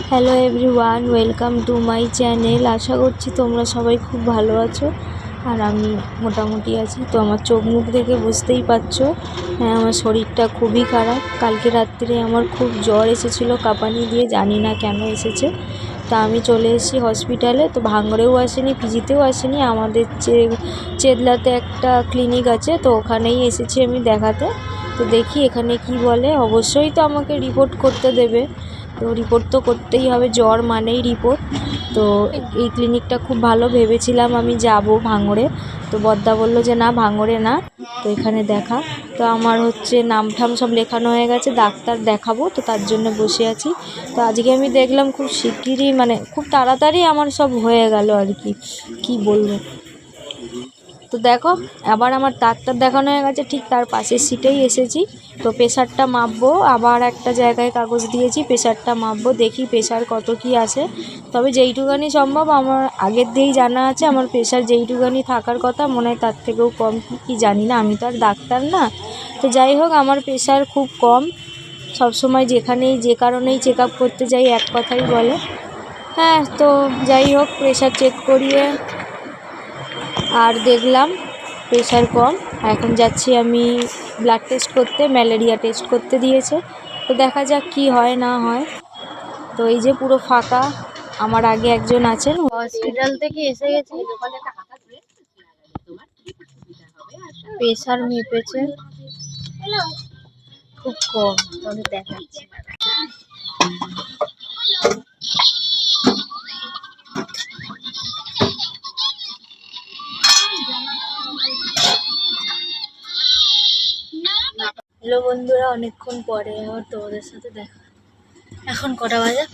Hello everyone, welcome to my channel. আশা করছি তোমরা সবাই খুব ভালো আছো আর আমি মোটামুটি আছি। তো আমার চোখ মুখ দেখে বুঝতেই পারছো, হ্যাঁ আমার শরীরটা খুবই খারাপ। কালকে রাত্রে আমার খুব জ্বর এসেছিলো কাঁপানি দিয়ে, জানি না কেন এসেছে। তা আমি চলে এসেছি হসপিটালে। তো ভাঙড়েও আসেনি, পিজিতেও আসেনি, আমাদের চেদলাতে একটা ক্লিনিক আছে, তো ওখানেই এসেছি আমি দেখাতে। তো দেখি এখানে কি বলে। অবশ্যই তো আমাকে রিপোর্ট করতে দেবে, তো রিপোর্ট তো করতেই হবে, জ্বর মানেই রিপোর্ট। তো এই ক্লিনিকটা খুব ভালো, ভেবেছিলাম আমি যাব ভাঙড়ে। তো বদ্দা বললো যে না, ভাঙড়ে না, তো এখানে দেখা। তো আমার হচ্ছে নাম ঠাম সব লেখানো হয়ে গেছে, ডাক্তার দেখাবো, তো তার জন্য বসে আছি। তো আজকে আমি দেখলাম খুব শিগগিরই, মানে খুব তাড়াতাড়ি আমার সব হয়ে গেল আর কি বলবো। তো দেখো, আবার আমার ডাক্তার দেখানো হয়ে গেছে, ঠিক তার পাশের সিটেই এসেছি। তো প্রেশারটা মাপবো, আবার একটা জায়গায় কাগজ দিয়েছি, প্রেশারটা মাপবো, দেখি প্রেশার কত কি আসে। তবে যেইটুকানি সম্ভব, আমার আগের দিয়েই জানা আছে আমার প্রেশার যেইটুকানি থাকার কথা, মনে হয় তার থেকেও কম কি জানি না, আমি তো আর ডাক্তার না। তো যাই হোক, আমার প্রেশার খুব কম। সবসময় যেখানেই যে কারণেই চেক আপ করতে যাই এক কথাই বলে। হ্যাঁ, তো যাই হোক, প্রেশার চেক করিয়ে আর দেখলাম প্রেশার কম। এখন যাচ্ছি আমি ব্লাড টেস্ট করতে, ম্যালেরিয়া টেস্ট করতে দিয়েছে। তো দেখা যাক কি হয় না হয়। তো এই যে পুরো ফাঁকা, আমার আগে একজন আছেন, হসপিটাল থেকে এসে গেছি, প্রেশার মেপেছে, খুব কম। তবে দেখাচ্ছি, হ্যালো বন্ধুরা, অনেকক্ষণ পরে আমার তোমাদের সাথে দেখা। এখন কটা বাজে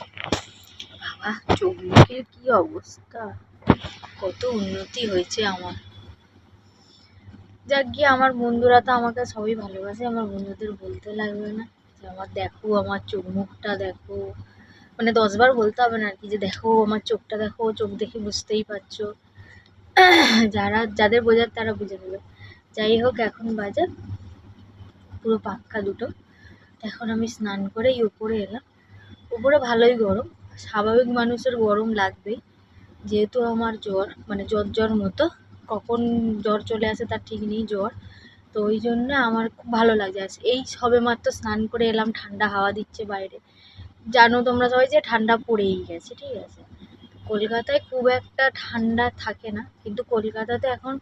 বাবা, চোখ মুখের কি অবস্থা, কত উন্নতি হয়েছে আমার। যাক গিয়ে, আমার বন্ধুরা তো আমাকে সবই ভালোবাসে, আমার বন্ধুদের বলতে লাগবে না যে আমার দেখো, আমার চোখ মুখটা দেখো। মানে 10 বার বলতে হবে না আর কি, যে দেখো আমার চোখটা দেখো, চোখ দেখে বুঝতেই পারছো। যাদের বোঝার তারা বুঝে নেবে। যাই হোক, এখন বাজে পুরো পাক্কা 2টো। এখন আমি স্নান করে এই উপরে এলাম। উপরে ভালোই গরম, স্বাভাবিক মানুষের গরম লাগবেই, যেহেতু আমার জ্বর, মানে জ্বর মতো, কখন জ্বর চলে আসে তার ঠিক নেই, জ্বর। তো ওই জন্য আমার খুব ভালো লাগছে। এই সবে মাত্র স্নান করে এলাম, ঠান্ডা হাওয়া দিচ্ছে বাইরে। জানো তোমরা সবাই যে ঠান্ডা পড়েই গেছে, ঠিক আছে। কলকাতায় খুব একটা ঠান্ডা থাকে না, কিন্তু কলকাতাতে এখন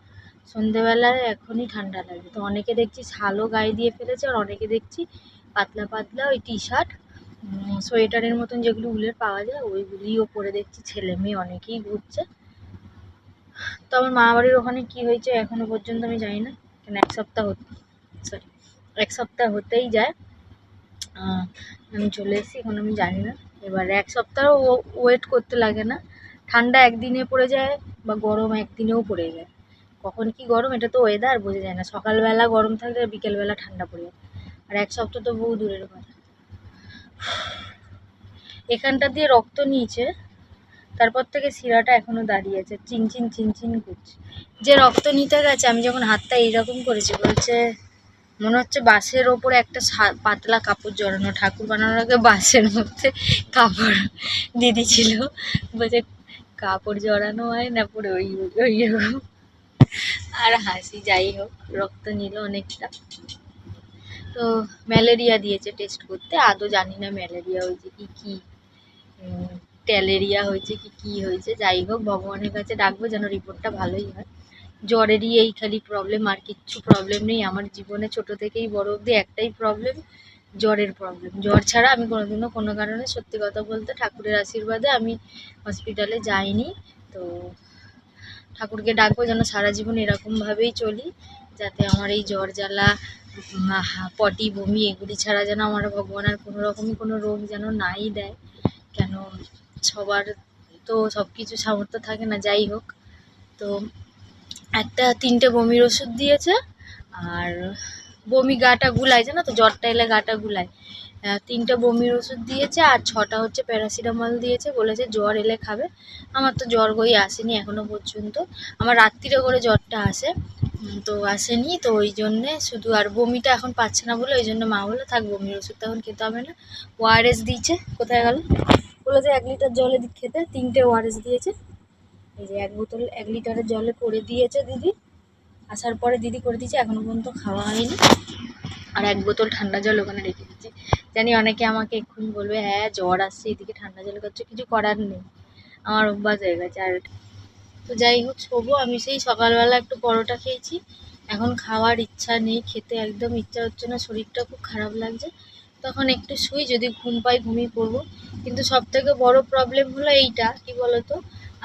সন্ধেবেলায় এখনই ঠান্ডা লাগে। তো অনেকে দেখছি শালও গায়ে দিয়ে ফেলেছে, আর অনেকে দেখছি পাতলা পাতলা ওই টি শার্ট, সোয়েটারের মতন যেগুলো উলের পাওয়া যায়, ওইগুলিও পরে দেখছি ছেলে মেয়ে অনেকেই ঘুরছে। তো আমার মা বাড়ির ওখানে কি হয়েছে এখনো পর্যন্ত আমি জানি না, কেন এক সপ্তাহ হতেই যায়। আমি চলে এসেছি, এখন আমি জানি না। এবার এক সপ্তাহ ওয়েট করতে লাগে না, ঠান্ডা একদিনে পড়ে যায় বা গরম একদিনেও পড়ে যায়। কখন কি গরম, এটা তো ওয়েদার বোঝা যায় না। সকালবেলা গরম থাকলে আর বিকেলবেলা ঠান্ডা পড়ে যায়, আর এক সপ্তাহ তো বহু দূরের কথা। এখানটা দিয়ে রক্ত নিয়েছে, তারপর থেকে শিরাটা এখনো দাঁড়িয়ে আছে, চিনচিন চিনচিন করছে। যে রক্ত নিতে গেছে, আমি যখন হাতটা এইরকম করেছি, বলছে মনে হচ্ছে বাঁশের ওপরে একটা পাতলা কাপড় জড়ানো, ঠাকুর বানানোর আগে বাঁশের মধ্যে কাপড় দিদি ছিল, বলছে কাপড় জড়ানো হয় না পরে ওই ওইরকম। আর হাসি। যাই হোক, রক্ত নিল অনেকটা। তো ম্যালেরিয়া দিয়েছে টেস্ট করতে, আদৌ জানি না ম্যালেরিয়া হয়েছে কি ট্যালেরিয়া হয়েছে কি হয়েছে। যাই হোক, ভগবানের কাছে ডাকবো যেন রিপোর্টটা ভালোই হয়। জ্বরেরই এই খালি প্রবলেম, আর কিচ্ছু প্রবলেম নেই আমার জীবনে। ছোট থেকেই বড় অবধি একটাই প্রবলেম, জ্বরের প্রবলেম। জ্বর ছাড়া আমি কোনোদিনও কোনো কারণে, সত্যি কথা বলতে, ঠাকুরের আশীর্বাদে আমি হসপিটালে যাইনি। তো ঠাকুরকে ডাকবো যেন সারা জীবন এরকমভাবেই চলি, যাতে আমার এই জ্বর জ্বালা, পটি বমি এগুলি ছাড়া যেন আমার ভগবান আর কোনো রকমই কোনো রোগ যেন নাই দেয়। কেন, সবার তো সব কিছু সামর্থ্য থাকে না। যাই হোক, তো একটা 3টে বমির ওষুধ দিয়েছে, আর বমি গাটা গুলায়, জানো তো জ্বরটা এলে গাটা গুলায়। 3টে বমির ওষুধ দিয়েছে, আর 6টা হচ্ছে প্যারাসিটামল দিয়েছে, বলেছে জ্বর এলে খাবে। আমার তো জ্বর গই আসেনি এখনো পর্যন্ত, আমার রাত্রিরে করে জ্বরটা আসে, তো আসেনি। তো ওই জন্যে শুধু, আর বমিটা এখন পাচ্ছে না বলে ওই জন্য মা বলে থাক বমির ওষুধটা এখন খেতে হবে না। ওআরএস দিয়েছে, কোথায় গেল বলেছে 1 লিটার জলে খেতে, 3টে ওআরএস দিয়েছে। এই যে 1 লিটারের জলে করে দিয়েছে দিদি। আসার পরে দিদি করে দিয়েছে, এখনো পর্যন্ত খাওয়া হয়নি। আর 1 বোতল ঠান্ডা জল ওখানে রেখে দিচ্ছি। জানি অনেকে আমাকে এক্ষুনি বলবে হ্যাঁ জ্বর আসছে এদিকে ঠান্ডা জল খাচ্ছ, কিছু করার নেই, আমার অভ্যাস হয়ে গেছে। আর তো যাই হোক, শোবো। আমি সেই সকালবেলা একটু পরোটা খেয়েছি, এখন খাওয়ার ইচ্ছা নেই, খেতে একদম ইচ্ছা হচ্ছে না, শরীরটা খুব খারাপ লাগছে। তখন একটু শুই, যদি ঘুম পাই ঘুমিয়ে পড়বো। কিন্তু সব থেকে বড় প্রবলেম হলো এইটা, কি বলতো,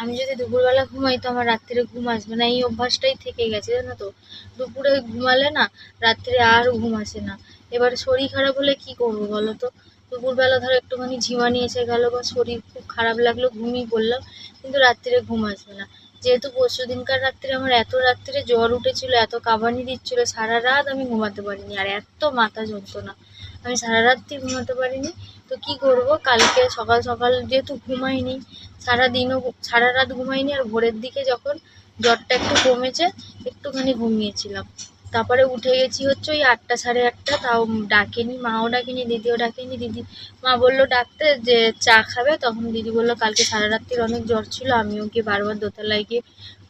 আমি যদি দুপুরবেলা ঘুমাই তো আমার রাত্রিরে ঘুম আসবে না, এই অভ্যাসটাই থেকে গেছে জানো তো। দুপুরে ঘুমালে না রাত্রে আর ঘুম আসে না। এবার শরীর খারাপ হলে কি করবো বলো তো, দুপুরবেলা ধরো একটুখানি ঝিমানি এসে গেল বা শরীর খুব খারাপ লাগলো, ঘুমিয়ে পড়লাম, কিন্তু রাত্রিরে ঘুম আসবে না। যেহেতু পরশু দিনকার রাত্রে আমার এত রাত্রিরে জ্বর উঠেছিল, এত কাঁপানি দিচ্ছিল, সারা রাত আমি ঘুমাতে পারিনি, আর এত মাথা যন্ত্রণা, আমি সারা রাত্রি ঘুমাতে পারিনি। তো কি করব, কালকে সকাল সকাল যেহেতু ঘুমাইনি, সারা রাত ঘুমাইনি, আর ভোরের দিকে যখন জ্বরটা একটু কমেছে একটুখানি ঘুমিয়েছিলাম। তারপরে উঠে গেছি হচ্ছে ওই 8টা সাড়ে 8টা, তাও ডাকেনি, মাও ডাকেনি, দিদিও ডাকেনি। মা বললো ডাকতে যে চা খাবে, তখন দিদি বললো কালকে সারা রাত্রির অনেক জ্বর ছিল, আমিও গিয়ে বারবার দোতলায় গিয়ে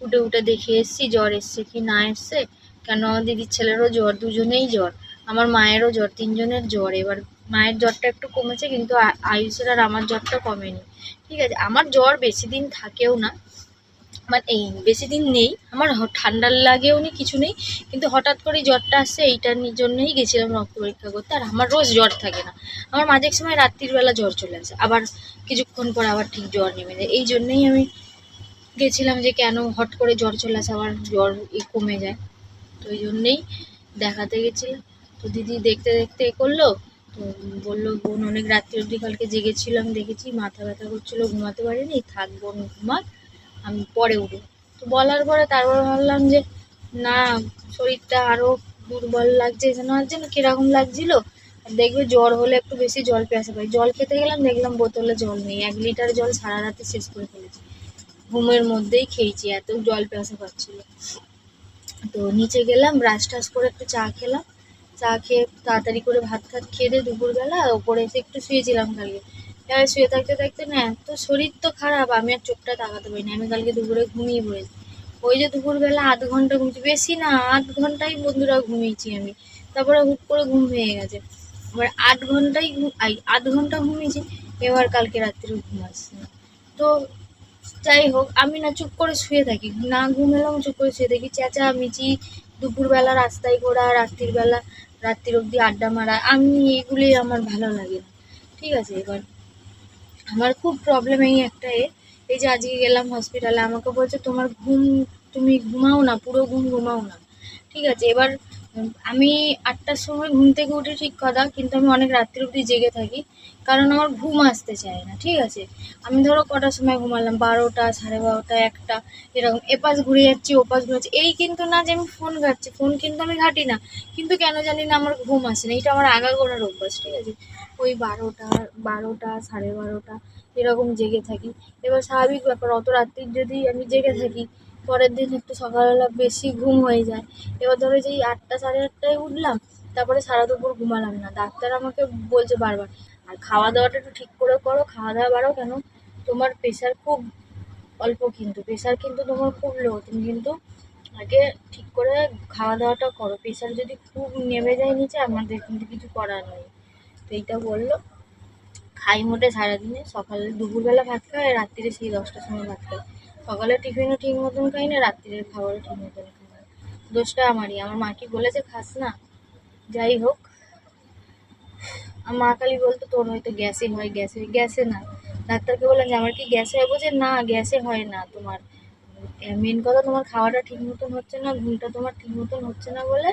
উঠে উঠে দেখে এসেছি জ্বর এসছে কি না এসছে। কেন আমার দিদির ছেলেরও জ্বর, দুজনেই জ্বর, আমার মায়েরও জ্বর, 3জনের জ্বর। এবার মায়ের জ্বরটা একটু কমেছে, কিন্তু আয়ুষের আর আমার জ্বরটা কমেনি। ঠিক আছে, আমার জ্বর বেশি দিন থাকেও না, মানে এই বেশি দিন নেই, আমার ঠান্ডার লাগেও নি, কিছু নেই, কিন্তু হঠাৎ করেই জ্বরটা আসছে, এইটার জন্যই গেছিলাম রক্ত পরীক্ষা করতে। আর আমার রোজ জ্বর থাকে না, আমার মাঝে এক সময় রাত্রির বেলা জ্বর চলে আসে, আবার কিছুক্ষণ পর আবার ঠিক জ্বর নেমে যায়। এই জন্যই আমি গেছিলাম যে কেন হট করে জ্বর চলে আসে, আবার জ্বর কমে যায়। তো ওই জন্যেই দেখাতে গেছিলাম। তো দিদি দেখতে দেখতে এ করলো, তো বললো বোন অনেক রাত্রি অবধি কালকে জেগেছিল, আমি দেখেছি মাথা ব্যথা করছিলো, ঘুমাতে পারিনি, থাক বোন ঘুমা, আমি পরে উঠবো। তো বলার পরে তারপর ভাবলাম যে না, শরীরটা আরো দুর্বল লাগছে, যেন কিরকম লাগছিল। আর দেখবে জ্বর হলে একটু বেশি জল পিয়াসা পাই, জল খেতে গেলাম দেখলাম বোতলে জল নেই, 1 লিটার জল সারা রাতে শেষ করে ফেলেছি, ঘুমের মধ্যেই খেয়েছি, এত জল পিয়াসা পাচ্ছিল। তো নিচে গেলাম, ব্রাশ টাশ করে একটু চা খেলাম, চা খেয়ে তাড়াতাড়ি করে ভাত খেয়ে দিয়ে দুপুরবেলা ওপরে এসে একটু শুয়েছিলাম কালকে। এবার শুয়ে থাকতে থাকতে না এত শরীর তো খারাপ, আমি আর চোখটা তাকাতে পারি না, আমি কালকে দুপুরে ঘুমিয়ে পড়েছি। ওই যে দুপুরবেলা 1/2 ঘন্টা ঘুমিয়েছি, বেশি না 8 ঘন্টাই বন্ধুরা ঘুমিয়েছি আমি, তারপরে হুট করে ঘুম ভেঙে গেছে। এবার 8 ঘন্টা ঘুমিয়েছি, এবার কালকে রাত্রে ঘুম আসছে না। তো যাই হোক, আমি না চুপ করে শুয়ে থাকি, না ঘুম এলাম চুপ করে শুয়ে থাকি, চেঁচামেচি, দুপুরবেলা রাস্তায় ঘোরা, রাত্রির অবধি আড্ডা মারা, আমি এগুলোই আমার ভালো লাগে না। ঠিক আছে, এবার আমার খুব প্রবলেম এই একটা এই যে আজকে গেলাম হসপিটালে, আমাকে বলছে তুমি ঘুমাও না, পুরো ঘুমাও না। ঠিক আছে, এবার আমি 8টার সময় ঘুম থেকে উঠি ঠিক কথা, কিন্তু আমি অনেক রাত্রি অবধি জেগে থাকি, কারণ আমার ঘুম আসতে চায় না। ঠিক আছে, আমি ধরো কটার সময় ঘুমালাম, 12টা, 12:30, 1টা, এরকম এপাশ ঘুরে যাচ্ছি ওপাশ ঘুরে যাচ্ছি, এই কিন্তু না যে আমি ফোন ঘাঁটছি, ফোন কিন্তু আমি ঘাঁটি না, কিন্তু কেন জানি না আমার ঘুম আসে না, এইটা আমার আগাগোড়ার অভ্যাস। ঠিক আছে, ওই 12টা, 12:30 এরকম জেগে থাকি। এবার স্বাভাবিক ব্যাপার, অত রাত্রির যদি আমি জেগে থাকি, পরের দিন একটু সকালবেলা বেশি ঘুম হয়ে যায়। এবার ধরো যে 8টা, 8:30টায় উঠলাম, তারপরে সারা দুপুর ঘুমালাম না, ডাক্তার আমাকে বলছে বারবার, আর খাওয়া দাওয়াটা একটু ঠিক করে করো, খাওয়া দাওয়া বাড়াও, কেন তোমার প্রেশার খুব অল্প, কিন্তু প্রেশার কিন্তু তোমার খুব লো, তুমি কিন্তু আগে ঠিক করে খাওয়া দাওয়াটা করো, প্রেশার যদি খুব নেমে যায় নিচে আমাদের কিন্তু কিছু করার নেই। তো এইটা বললো। খাই মোটে সারাদিনে, সকালে দুপুরবেলা ভাত খাই, আর রাত্রিরে সেই 10টার সময় ভাত খাই। সকালে টিফিনও ঠিক মতন খাই না, রাত্রিরের খাবারও ঠিক মতন খাই না, দোষটা আমারই। আমার মা কি বলেছে খাস না, যাই হোক। আমার মা খালি বলতো তোর হয়তো গ্যাসে হয়, গ্যাসে না। ডাক্তারকে বললাম যে আমার কি গ্যাসে হয়, বলছে না গ্যাসে হয় না তোমার, মেন কথা তোমার খাওয়াটা ঠিক মতন হচ্ছে না, ঘুমটা তোমার ঠিক মতন হচ্ছে না বলে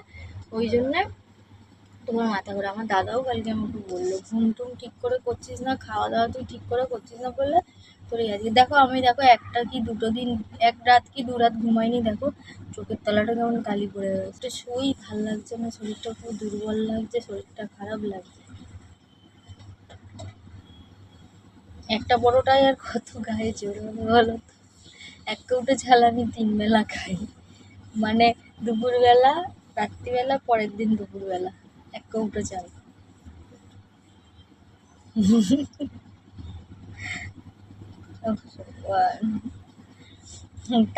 ওই জন্যে তোমার মাথা ঘোরে। আমার দাদাও কালকে আমাকে বললো ঘুম টুম ঠিক করে করছিস না, খাওয়া দাওয়া তুই ঠিক করে করছিস না বললে তোর এই আজকে দেখো, আমি দেখো 1টা কি 2টো দিন, 1 রাত কি 2 রাত ঘুমাইনি, দেখো চোখের তলাটা কেমন কালি পড়ে গেছে, শুই ভাল লাগছে না, শরীরটা খুব দুর্বল লাগছে, শরীরটা খারাপ লাগছে। একটা পরোটায় আর কত গায়ে জোর হবে বলো তো, 1 কৌটো ঝাল আমি 3 বেলা খাই, মানে দুপুরবেলা, রাত্রিবেলা, পরের দিন দুপুরবেলা 1 কৌটো চাল।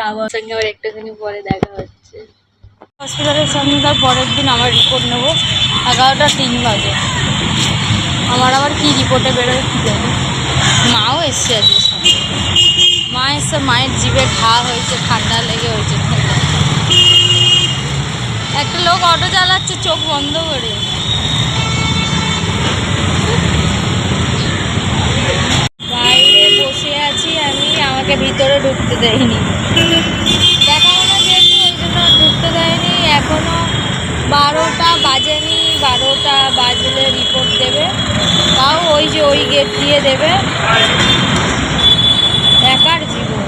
আমার সঙ্গে আবার একটুখানি পরে দেখা হচ্ছে। হসপিটালের সামনে তার পরের দিন আমার রিপোর্ট নেবো 11:03 বাজে। আমার আবার কি রিপোর্টে বেরোয় কী জানি। মাও এসছে আজকে সামনে, মা এসছে, মায়ের জিভে ঘা হয়েছে, ঠান্ডা লেগে হয়েছে। একটা লোক অটো চালাচ্ছে চোখ বন্ধ করে। বাইরে বসে আছি আমি, আমাকে ভিতরে ঢুকতে দেয়নি, দেখাবো না যেহেতু ওই জন্য ঢুকতে দেয়নি। এখনো 12টা বাজেনি, 12টা বাজলে রিপোর্ট দেবে, তাও ওই যে ওই গেট দিয়ে দেবে। একার জীবন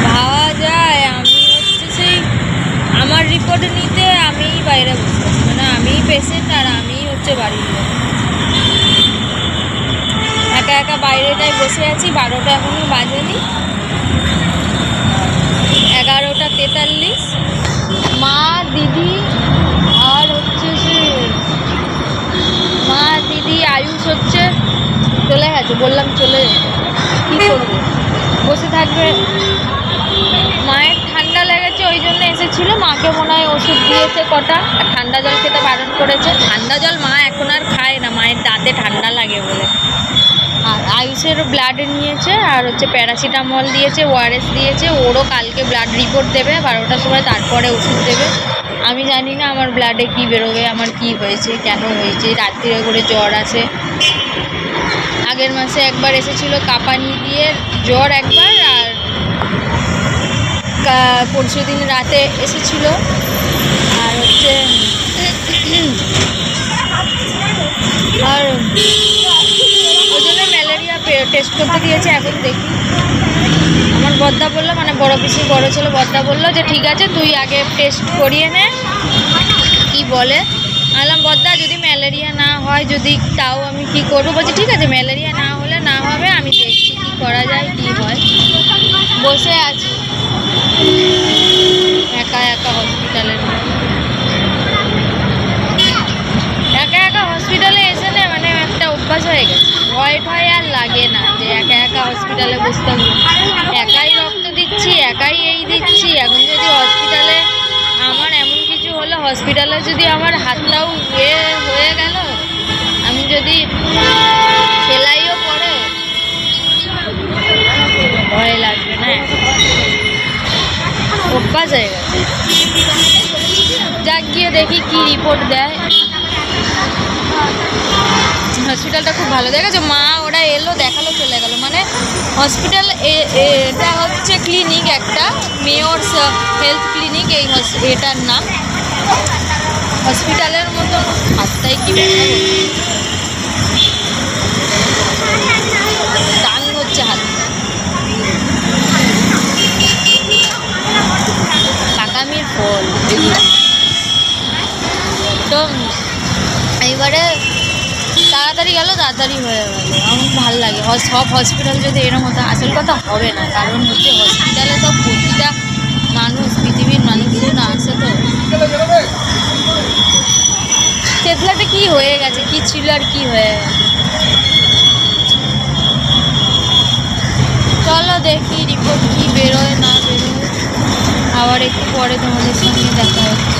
ভাবা যায়। আমি হচ্ছে সেই আমার রিপোর্ট নিতে আমিই বাইরে বসে আছি, মানে আমিই পেশেন্ট আর আমিই হচ্ছে বাড়ির লোক। একা একা বাইরেটায় বসে আছি। 12টা এখনো বাজেনি, 11:43। মা, দিদি আর হচ্ছে সে মা, দিদি, আয়ুষ হচ্ছে চলে গেছে, বললাম চলে যেতে। কী করবে, বসে থাকবে। মায়ের ঠান্ডা লেগেছে ওই জন্য এসেছিলো, মাকে মনে হয় ওষুধ দিয়েছে কটা, আর ঠান্ডা জল খেতে বারণ করেছে। ঠান্ডা জল মা এখন আর খায় না, মায়ের দাঁতে ঠান্ডা লাগে বলে। আর আয়ুষের ব্লাড নিয়েছে, আর হচ্ছে প্যারাসিটামল দিয়েছে, ওআরএস দিয়েছে। ওরও কালকে ব্লাড রিপোর্ট দেবে 12টার সময়, তারপরে ওষুধ দেবে। আমি জানি না আমার ব্লাডে কী বেরোবে, আমার কি হয়েছে, কেন হয়েছে। রাত্রিরে করে জ্বর আসে, আগের মাসে একবার এসেছিলো কাঁপানি দিয়ে জ্বর একবার, আর পরশু দিন রাতে এসেছিল। আর হচ্ছে আর ওই জন্য ম্যালেরিয়া টেস্ট করতে দিয়েছে। এখন দেখি, আমার বদ্দা বললো, মানে বড় পিসির বড় ছেলে বদ্দা বললো যে ঠিক আছে তুই আগে টেস্ট করিয়ে নে, কি বলে। বললাম বদ্দা যদি ম্যালেরিয়া না হয়, যদি তাও আমি কি করবো। বলছি ঠিক আছে, ম্যালেরিয়া না হলে না হবে, আমি দেখছি কি করা যায়, কি হয়। বসে আছি একা একা হসপিটালের মধ্যে। একা একা হসপিটালে এসে না মানে একটা অভ্যাস হয়ে গেছে, ভয় ভয় আর লাগে না যে একা একা হসপিটালে বসতে হবে। একাই রক্ত দিচ্ছি, একাই এই দিচ্ছি। এখন যদি হসপিটালে আমার এমন কিছু হলো, হসপিটালে যদি আমার হাতটাও হয়ে গেল, আমি যদি সেলাইও পড়ে, ভয় লাগবে না, অভ্যাস হয়ে গেছে। যাক, গিয়ে দেখি কি রিপোর্ট দেয়। হসপিটালটা খুব ভালো, দেখেছো মা ওরা এলো দেখালো চলে গেল। মানে হসপিটাল এটা হচ্ছে ক্লিনিক, একটা মেয়রস হেলথ ক্লিনিক, এই এটার নাম। হসপিটালের মতো হাতটাই কি টান হচ্ছে হাত, পাকামির ফল এগুলো। তো এইবারে তাড়াতাড়ি গেল, তাড়াতাড়ি হয়ে গেল, আমার ভালো লাগে। সব হসপিটাল যদি এরকম হতো, আসল কথা হবে না, কারণ হচ্ছে হসপিটালে তো প্রতিটা মানুষ, পৃথিবীর মানুষজন আসে। তো চেতলাটা কি হয়ে গেছে, কি ছিল আর কি হয়ে গেছে। চলো দেখি রিপোর্ট কি বেরোয় না বেরোয়, আবার একটু পরে তোমাদের সঙ্গে দেখা হচ্ছে।